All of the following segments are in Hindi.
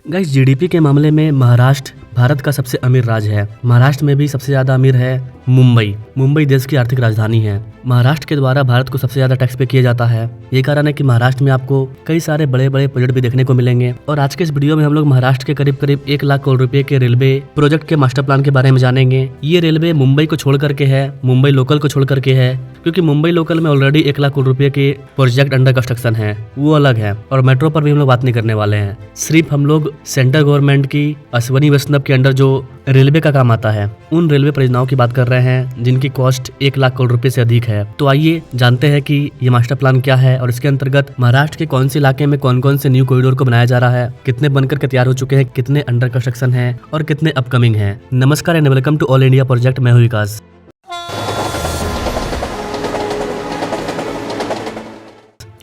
गाइस, जीडीपी के मामले में महाराष्ट्र भारत का सबसे अमीर राज्य है। महाराष्ट्र में भी सबसे ज्यादा अमीर है मुंबई देश की आर्थिक राजधानी है। महाराष्ट्र के द्वारा भारत को सबसे ज्यादा टैक्स पे किया जाता है। ये कारण है कि महाराष्ट्र में आपको कई सारे बड़े बड़े प्रोजेक्ट भी देखने को मिलेंगे। और आज के इस वीडियो में हम लोग महाराष्ट्र के करीब 1 लाख करोड़ रुपए के रेलवे प्रोजेक्ट के मास्टर प्लान के बारे में जानेंगे। ये रेलवे मुंबई को छोड़ करके है, मुंबई लोकल को छोड़ करके है, क्योंकि मुंबई लोकल में ऑलरेडी 1 लाख करोड़ रुपए के प्रोजेक्ट अंडर कंस्ट्रक्शन है, वो अलग है। और मेट्रो पर भी हम लोग बात नहीं करने वाले हैं। सिर्फ हम लोग सेंट्रल गवर्नमेंट की अश्वनी वैष्णव के अंडर जो रेलवे का काम आता है, उन रेलवे परियोजनाओं की बात कर रहे हैं जिनकी कॉस्ट 1 लाख करोड़ रुपए से अधिक है। तो आइए जानते हैं कि ये मास्टर प्लान क्या है और इसके अंतर्गत महाराष्ट्र के कौन से इलाके में कौन कौन से न्यू कॉरिडोर को बनाया जा रहा है, कितने बनकर के तैयार हो चुके हैं, कितने अंडर कंस्ट्रक्शन है और कितने अपकमिंग है। नमस्कार and welcome to all India project. मैं हूं विकास।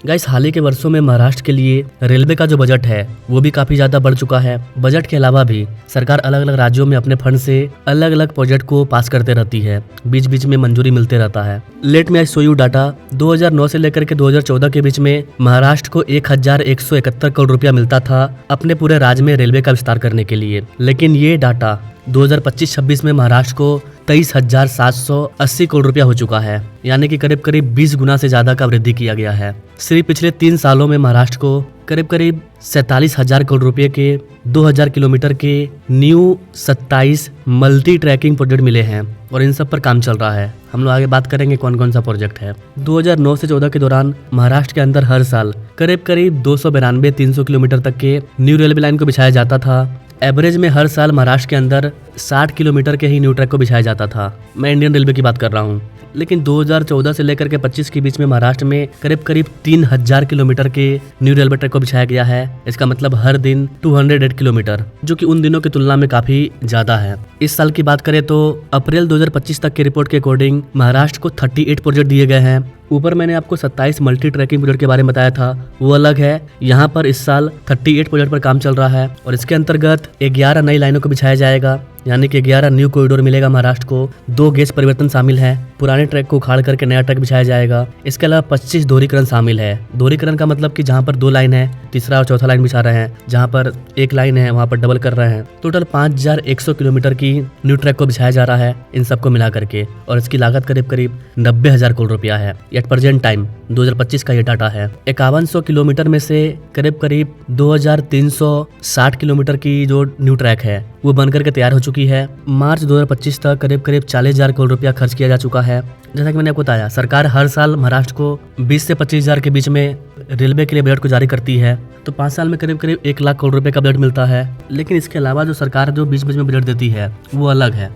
गाइस, हाल ही के वर्षों में महाराष्ट्र के लिए रेलवे का जो बजट है वो भी काफी ज्यादा बढ़ चुका है। बजट के अलावा भी सरकार अलग अलग राज्यों में अपने फंड से अलग अलग प्रोजेक्ट को पास करते रहती है, बीच बीच में मंजूरी मिलते रहता है। Let me I show you data. 2009 से लेकर के 2014 के बीच में महाराष्ट्र को 1171 करोड़ रुपया मिलता था अपने पूरे राज्य में रेलवे का विस्तार करने के लिए। लेकिन ये डाटा 2025-26 में महाराष्ट्र को 23,780 करोड़ रुपया हो चुका है, यानी कि करीब 20 गुना से ज्यादा का वृद्धि किया गया है। सिर्फ पिछले 3 सालों में महाराष्ट्र को करीब 47,000 करोड़ रुपए के 2000 किलोमीटर के न्यू 27 मल्टी ट्रैकिंग प्रोजेक्ट मिले हैं और इन सब पर काम चल रहा है। हम लोग आगे बात करेंगे कौन कौन सा प्रोजेक्ट है। 2009 से 14 के दौरान महाराष्ट्र के अंदर हर साल करीब 292-300 किलोमीटर तक के न्यू रेलवे लाइन को बिछाया जाता था। एवरेज में हर साल महाराष्ट्र के अंदर 60 किलोमीटर के ही न्यू ट्रैक को बिछाया जाता था। मैं इंडियन रेलवे की बात कर रहा हूँ। लेकिन 2014 से लेकर के 25 के बीच में महाराष्ट्र में करीब 3000 किलोमीटर के न्यू रेलवे ट्रैक को बिछाया गया है। इसका मतलब हर दिन 208 किलोमीटर, जो कि उन दिनों की तुलना में काफी ज्यादा है। इस साल की बात करें तो अप्रैल 2025 तक की रिपोर्ट के अकॉर्डिंग महाराष्ट्र को 38 प्रोजेक्ट दिए गए हैं। ऊपर मैंने आपको 27 मल्टी ट्रैकिंग प्रोजेक्ट के बारे में बताया था, वो अलग है। यहाँ पर इस साल 38 प्रोजेक्ट पर काम चल रहा है और इसके अंतर्गत 11 नई लाइनों को बिछाया जाएगा, यानी कि 11 न्यू कॉरिडोर मिलेगा महाराष्ट्र को। 2 गेज परिवर्तन शामिल है, पुराने ट्रैक को उखाड़ करके नया ट्रैक बिछाया जाएगा। इसके अलावा 25 दोहरीकरण शामिल है। दोहरीकरण का मतलब कि जहाँ पर 2 लाइन है, तीसरा और चौथा लाइन बिछा रहे हैं, जहाँ पर 1 लाइन है वहाँ पर डबल कर रहे हैं। टोटल 5100 किलोमीटर की न्यू ट्रैक को बिछाया जा रहा है इन सबको मिला करके, और इसकी लागत करीब 90,000 करोड़ रुपया है। एट प्रेजेंट टाइम 2025 का ये डाटा है। 5100 किलोमीटर में से करीब 2360 किलोमीटर की जो न्यू ट्रैक है वो बनकर के तैयार हो चुकी है। मार्च 2025 तक करीब 40,000 करोड़ रुपया खर्च किया जा चुका है। जैसा कि मैंने आपको बताया, सरकार हर साल महाराष्ट्र को 20 से 25,000 के बीच में रेलवे के लिए बजट को जारी करती है। तो 5 साल में करीब 1 लाख करोड़ रुपए का बजट मिलता है। लेकिन इसके अलावा जो सरकार जो बीच बीच में बजट देती है वो अलग है।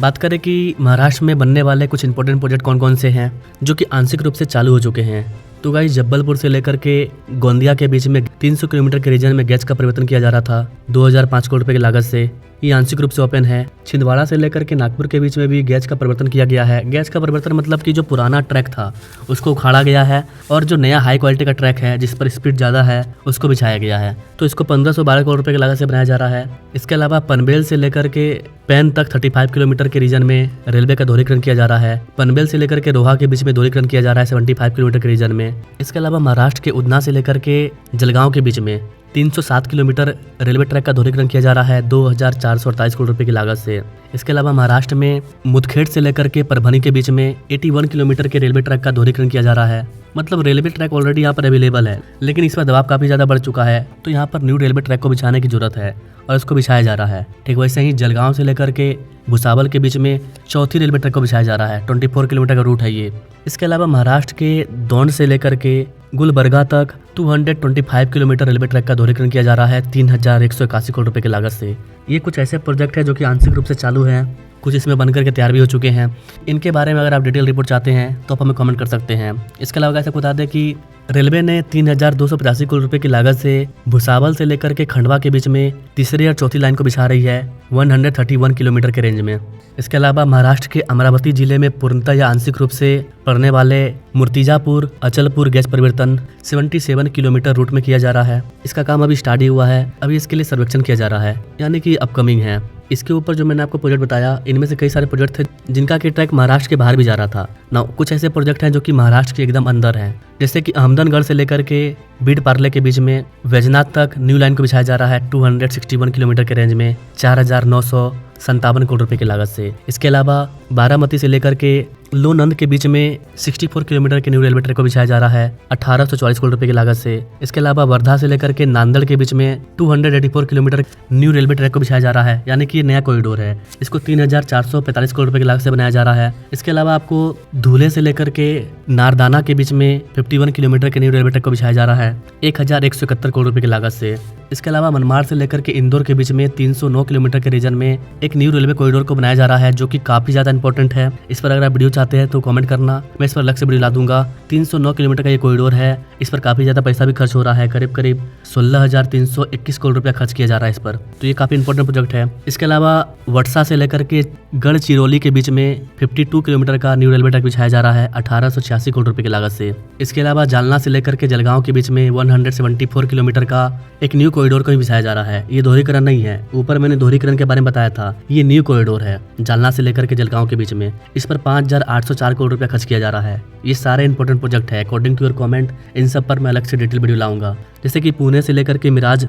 बात करें कि महाराष्ट्र में बनने वाले कुछ इंपॉर्टेंट प्रोजेक्ट कौन कौन से हैं जो कि आंशिक रूप से चालू हो चुके हैं। तो गाइस, जबलपुर से लेकर के गोंदिया के बीच में 300 किलोमीटर के रीजन में गैस का परिवर्तन किया जा रहा था 2005 करोड़ रुपए की लागत से। ये आंशिक रूप से ओपन है। छिंदवाड़ा से लेकर के नागपुर के बीच में भी गैस का परिवर्तन किया गया है। गैस का परिवर्तन मतलब कि जो पुराना ट्रैक था उसको उखाड़ा गया है और जो नया हाई क्वालिटी का ट्रैक है जिस पर स्पीड ज़्यादा है उसको बिछाया गया है। तो इसको 1512 करोड़ रुपए की लागत से बनाया जा रहा है। इसके अलावा पनवेल से लेकर के पैन तक 35 किलोमीटर के रीजन में रेलवे का दोहरीकरण किया जा रहा है। पनवेल से लेकर के रोहा के बीच में दोहरीकरण किया जा रहा है 75 किलोमीटर के रीजन में। इसके अलावा महाराष्ट्र के उधना से लेकर के जलगांव के बीच में 307 किलोमीटर रेलवे ट्रैक का दोहरीकरण किया जा रहा है 2448 करोड़ रुपए की लागत से। इसके अलावा महाराष्ट्र में मुदखेड़ से लेकर के परभनी के बीच में 81 किलोमीटर के रेलवे ट्रैक का दोहरीकरण किया जा रहा है। मतलब रेलवे ट्रैक ऑलरेडी यहाँ पर अवेलेबल है, लेकिन इस पर दबाव काफी ज्यादा बढ़ चुका है, तो यहाँ पर न्यू रेलवे ट्रैक को बिछाने की जरूरत है और इसको बिछाया जा रहा है। ठीक वैसे ही जलगांव से लेकर के भुसावल के बीच में चौथी रेलवे ट्रैक को बिछाया जा रहा है। 24 किलोमीटर का रूट है ये। इसके अलावा महाराष्ट्र के दौंड से लेकर के गुलबर्गा तक 225 किलोमीटर रेलवे ट्रैक का दोहरीकरण किया जा रहा है 3181 करोड़ रुपए की लागत से। ये कुछ ऐसे प्रोजेक्ट है जो कि आंशिक रूप से चालू हैं, कुछ इसमें बनकर के तैयार भी हो चुके हैं। इनके बारे में अगर आप डिटेल रिपोर्ट चाहते हैं तो आप हमें कमेंट कर सकते हैं। इसके अलावा ऐसा बता दें कि रेलवे ने 3285 करोड़ रुपए की लागत से भुसावल से लेकर के खंडवा के बीच में तीसरी और चौथी लाइन को बिछा रही है 131 किलोमीटर के रेंज में। इसके अलावा महाराष्ट्र के अमरावती जिले में पूर्णतः या आंशिक रूप से पड़ने वाले मूर्तिजापुर अचलपुर गैस परिवर्तन 77 किलोमीटर रूट में किया जा रहा है। इसका काम अभी स्टार्ट ही हुआ है, अभी इसके लिए सर्वेक्षण किया जा रहा है, यानी कि अपकमिंग है। इसके ऊपर जो मैंने आपको प्रोजेक्ट बताया, इनमें से कई सारे प्रोजेक्ट थे जिनका कि ट्रैक महाराष्ट्र के बाहर भी जा रहा था ना। कुछ ऐसे प्रोजेक्ट हैं जो कि महाराष्ट्र के एकदम अंदर हैं, जैसे कि अहमदनगढ़ से लेकर के बीड पार्ले के बीच में वैजनाथ तक न्यू लाइन को बिछाया जा रहा है 261 किलोमीटर के रेंज में 4,957 करोड़ रुपए की लागत से। इसके अलावा बारामती से लेकर के लोनंद के बीच में 64 किलोमीटर के न्यू रेलवे ट्रैक को बिछाया जा रहा है 1844 करोड़ रुपए की लागत से। इसके अलावा वर्धा से लेकर के नांदेड़ के बीच में 284 किलोमीटर न्यू रेलवे ट्रैक को बिछाया जा रहा है, यानी कि ये नया कॉरिडोर है। इसको 3,445 करोड़ रुपए की लागत से बनाया जा रहा है। इसके अलावा आपको धुले से लेकर के नारदाना के बीच में 51 किलोमीटर के न्यू रेलवे ट्रैक को बिछाया जा रहा है 1,171 करोड़ रुपए की लागत से। इसके अलावा मनमाड़ से लेकर के इंदौर के बीच में 309 किलोमीटर के रीजन में एक न्यू रेलवे कॉरिडोर को बनाया जा रहा है, जो कि काफी ज्यादा इंपॉर्टेंट है। इस पर अगर आप वीडियो चाहते हैं तो कमेंट करना, मैं इस पर अलग से वीडियो ला दूंगा। 309 किलोमीटर का ये कॉरिडोर है, इस पर काफी ज्यादा पैसा भी खर्च हो रहा है, करीब 16,321 करोड़ रुपया खर्च किया जा रहा है इस पर, तो ये काफी इंपॉर्टेंट प्रोजेक्ट है। इसके अलावा वटसा से लेकर के गढ़चिरौली के बीच में 52 किलोमीटर का न्यू रेलवे ट्रैक बिछाया जा रहा है 1886 करोड़ रुपए की लागत से। इसके अलावा जालना से लेकर के जलगांव के बीच में 174 किलोमीटर का एक न्यू कॉरिडोर को भी बिछाया जा रहा है। ये दोहरीकरण नहीं है, ऊपर मैंने दोहरीकरण के बारे में बताया था, ये न्यू कॉरिडोर है जालना से लेकर के जलगांव के बीच में। इस पर 5,804 करोड़ रुपया खर्च किया जा रहा है। ये सारे इंपॉर्टेंट प्रोजेक्ट है। अकॉर्डिंग टू योर कमेंट इन सब पर मैं अलग से डिटेल वीडियो लाऊंगा। जैसे कि पुणे से लेकर के मिराज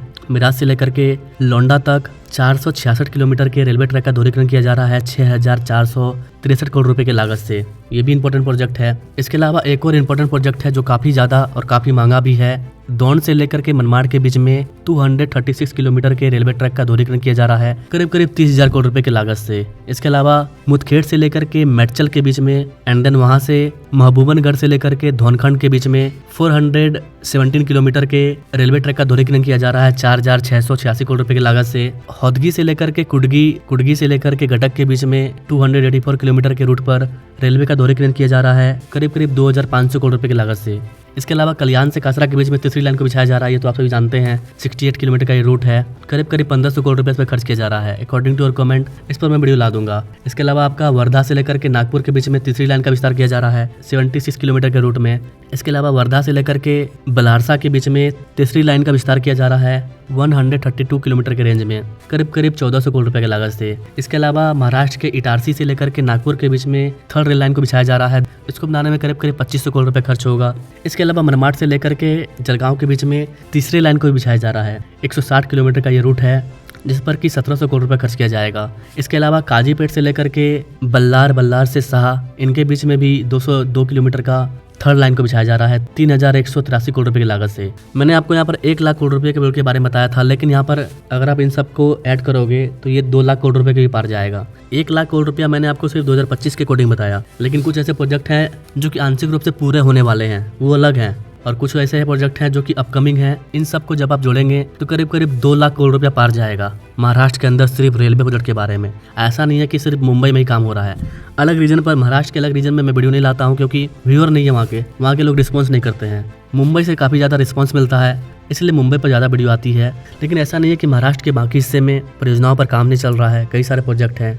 से लेकर के लोंडा तक 466 किलोमीटर के रेलवे ट्रैक का दोहरीकरण किया जा रहा है 6,463 करोड़ रुपए की लागत से। ये भी इंपॉर्टेंट प्रोजेक्ट है। इसके अलावा एक और इंपॉर्टेंट प्रोजेक्ट है जो काफी ज्यादा और काफी महंगा भी है। दौंड से लेकर के मनमाड़ के बीच में 236 किलोमीटर के रेलवे ट्रैक का दोहरीकरण किया जा रहा है करीब 30,000 करोड़ रुपए की लागत से। इसके अलावा मुदखेड़ से लेकर के मेडचल के बीच में एंड देन वहां से महबूबनगढ़ से लेकर के धौनखंड के बीच में 417 किलोमीटर के रेलवे ट्रैक का दोहरीकरण किया जा रहा है 4,686 करोड़ रुपए की लागत से। हौदगी से लेकर के कुडगी से लेकर के घटक के बीच में 284 किलोमीटर के रूट पर रेलवे का दोहरीकरण किया जा रहा है करीब 2,500 करोड़ रुपए की लागत से। इसके अलावा कल्याण से कासरा के बीच में तीसरी लाइन को बिछाया जा रहा है, ये तो आप सभी जानते हैं। 68 किलोमीटर का ये रूट है, करीब 1,500 करोड़ रुपए इस पर खर्च किया जा रहा है। अकॉर्डिंग टू योर कमेंट इस पर मैं वीडियो ला दूंगा। इसके अलावा आपका वर्धा से लेकर के नागपुर के बीच में तीसरी लाइन का विस्तार किया जा रहा है 76 किलोमीटर के रूट में। इसके अलावा वर्धा से लेकर के बलारसा के बीच में तीसरी लाइन का विस्तार किया जा रहा है 132 किलोमीटर के रेंज में करीब 1,400 करोड़ रुपए की लागत से। इसके अलावा महाराष्ट्र के इटारसी से लेकर के नागपुर के बीच में थर्ड रेल लाइन को बिछाया जा रहा है, इसको बनाने में करीब 2,500 करोड़ रुपए खर्च होगा। इसके अलावा मनमाड़ से लेकर के जलगांव के बीच में तीसरी लाइन को भी बिछाया जा रहा है 160 किलोमीटर का ये रूट है, जिस पर कि 1,700 करोड़ रुपए खर्च किया जाएगा। इसके अलावा काजीपेट से लेकर के बल्लार से शाह इनके बीच में भी 202 किलोमीटर का थर्ड लाइन को बिछाया जा रहा है 3,183 करोड़ रुपए की लागत से। मैंने आपको यहाँ पर 1 लाख करोड़ रुपए के बिल के बारे में बताया था, लेकिन यहाँ पर अगर आप इन सबको ऐड करोगे तो ये 2 लाख करोड़ रुपए के भी पार जाएगा। 1 लाख करोड़ रुपया मैंने आपको सिर्फ 2025 के अकॉर्डिंग बताया, लेकिन कुछ ऐसे प्रोजेक्ट हैं जो कि आंशिक रूप से पूरे होने वाले हैं, वो अलग हैं, और कुछ ऐसे प्रोजेक्ट हैं जो कि अपकमिंग हैं। इन सबको जब आप जोड़ेंगे तो करीब 2 लाख करोड़ रुपया पार जाएगा महाराष्ट्र के अंदर सिर्फ रेलवे प्रोजेक्ट के बारे में। ऐसा नहीं है कि सिर्फ मुंबई में ही काम हो रहा है, अलग रीजन पर, महाराष्ट्र के अलग रीजन में मैं वीडियो नहीं लाता हूँ क्योंकि व्यूअर नहीं है वहाँ के लोग रिस्पॉन्स नहीं करते हैं। मुंबई से काफ़ी ज़्यादा रिस्पॉन्स मिलता है, इसलिए मुंबई पर ज़्यादा वीडियो आती है। लेकिन ऐसा नहीं है कि महाराष्ट्र के बाकी हिस्से में परियोजनाओं पर काम नहीं चल रहा है, कई सारे प्रोजेक्ट हैं।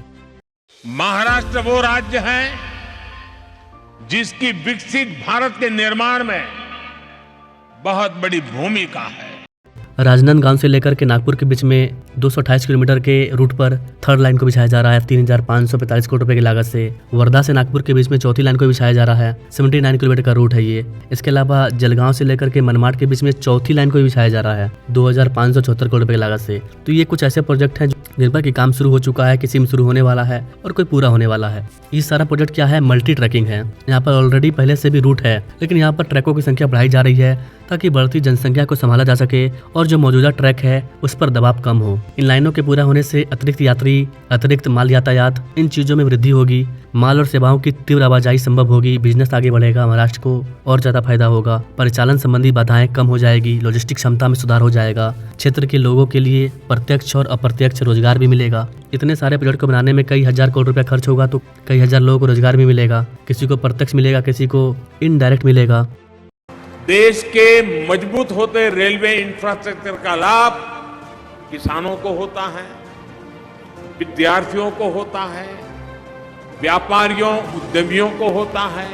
महाराष्ट्र वो राज्य है जिसकी विकसित भारत के निर्माण में बहुत बड़ी भूमिका है। राजनांदगांव से लेकर के नागपुर के बीच में 228 किलोमीटर के रूट पर थर्ड लाइन को बिछाया जा रहा है 3,545 करोड़ रुपए की लागत से। वर्धा से नागपुर के बीच में चौथी लाइन को बिछाया जा रहा है 79 किलोमीटर का रूट है ये। इसके अलावा जलगांव से लेकर के मनमाड़ के बीच में चौथी लाइन को बिछाया जा रहा है 2,574 करोड़ रुपए की लागत से। तो ये कुछ ऐसे प्रोजेक्ट हैं जिन पर काम शुरू हो चुका है, किसी में शुरू होने वाला है और कोई पूरा होने वाला है। ये सारा प्रोजेक्ट क्या है, मल्टी ट्रैकिंग है। यहाँ पर ऑलरेडी पहले से भी रूट है, लेकिन यहाँ पर ट्रैकों की संख्या बढ़ाई जा रही है ताकि बढ़ती जनसंख्या को संभाला जा सके और जो मौजूदा ट्रैक है उस पर दबाव कम हो। इन लाइनों के पूरा होने से अतिरिक्त यात्री, अतिरिक्त माल यातायात, इन चीजों में वृद्धि होगी, माल और सेवाओं की तीव्र आवाजाही संभव होगी, बिजनेस आगे बढ़ेगा, महाराष्ट्र को और ज्यादा फायदा होगा, परिचालन संबंधी बाधाएं कम हो जाएगी, लॉजिस्टिक क्षमता में सुधार हो जाएगा, क्षेत्र के लोगों के लिए प्रत्यक्ष और अप्रत्यक्ष रोजगार भी मिलेगा। इतने सारे प्रोजेक्ट को बनाने में कई हजार करोड़ रुपया खर्च होगा तो कई हजार लोगों को रोजगार भी मिलेगा, किसी को प्रत्यक्ष मिलेगा, किसी को इनडायरेक्ट मिलेगा। देश के मजबूत होते रेलवे इंफ्रास्ट्रक्चर का लाभ किसानों को होता है, विद्यार्थियों को होता है, व्यापारियों, उद्यमियों को होता है।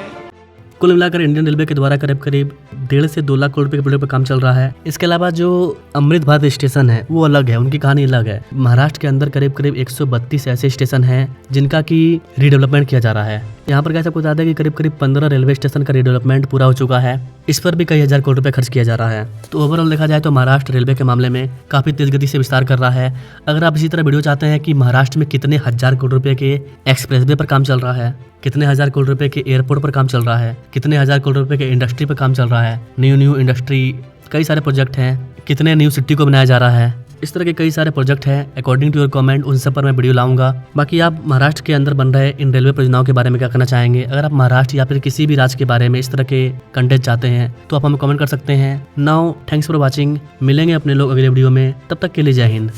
कुल मिलाकर इंडियन रेलवे के द्वारा करीब करीब 1.5 से 2 लाख करोड़ रुपए के प्रोजेक्ट पर काम चल रहा है। इसके अलावा जो अमृत भारत स्टेशन है वो अलग है, उनकी कहानी अलग है। महाराष्ट्र के अंदर करीब करीब 132 ऐसे स्टेशन हैं जिनका की रीडेवलपमेंट किया जा रहा है। यहाँ पर कैसे आपको बता दें कि करीब करीब 15 रेलवे स्टेशन का रीडेवलपमेंट पूरा हो चुका है। इस पर भी कई हजार करोड़ रुपए खर्च किया जा रहा है। तो ओवरऑल देखा जाए तो महाराष्ट्र रेलवे के मामले में काफी तेज गति से विस्तार कर रहा है। अगर आप इसी तरह वीडियो चाहते हैं कि महाराष्ट्र में कितने हजार करोड़ रुपए के एक्सप्रेसवे पर काम चल रहा है, कितने हजार करोड़ रुपए के एयरपोर्ट पर काम चल रहा है, कितने हजार करोड़ रुपए के इंडस्ट्री पर काम चल रहा है, न्यू इंडस्ट्री, कई सारे प्रोजेक्ट हैं, कितने न्यू सिटी को बनाया जा रहा है, इस तरह के कई सारे प्रोजेक्ट हैं। अकॉर्डिंग टू योर कमेंट उन सब पर मैं वीडियो लाऊंगा। बाकी आप महाराष्ट्र के अंदर बन रहे इन रेलवे परियोजनाओं के बारे में क्या कहना चाहेंगे? अगर आप महाराष्ट्र या फिर किसी भी राज्य के बारे में इस तरह के कंटेंट चाहते हैं तो आप हमें कमेंट कर सकते हैं। Now thanks for watching. मिलेंगे अपने लोग अगले वीडियो में, तब तक के लिए जय हिंद।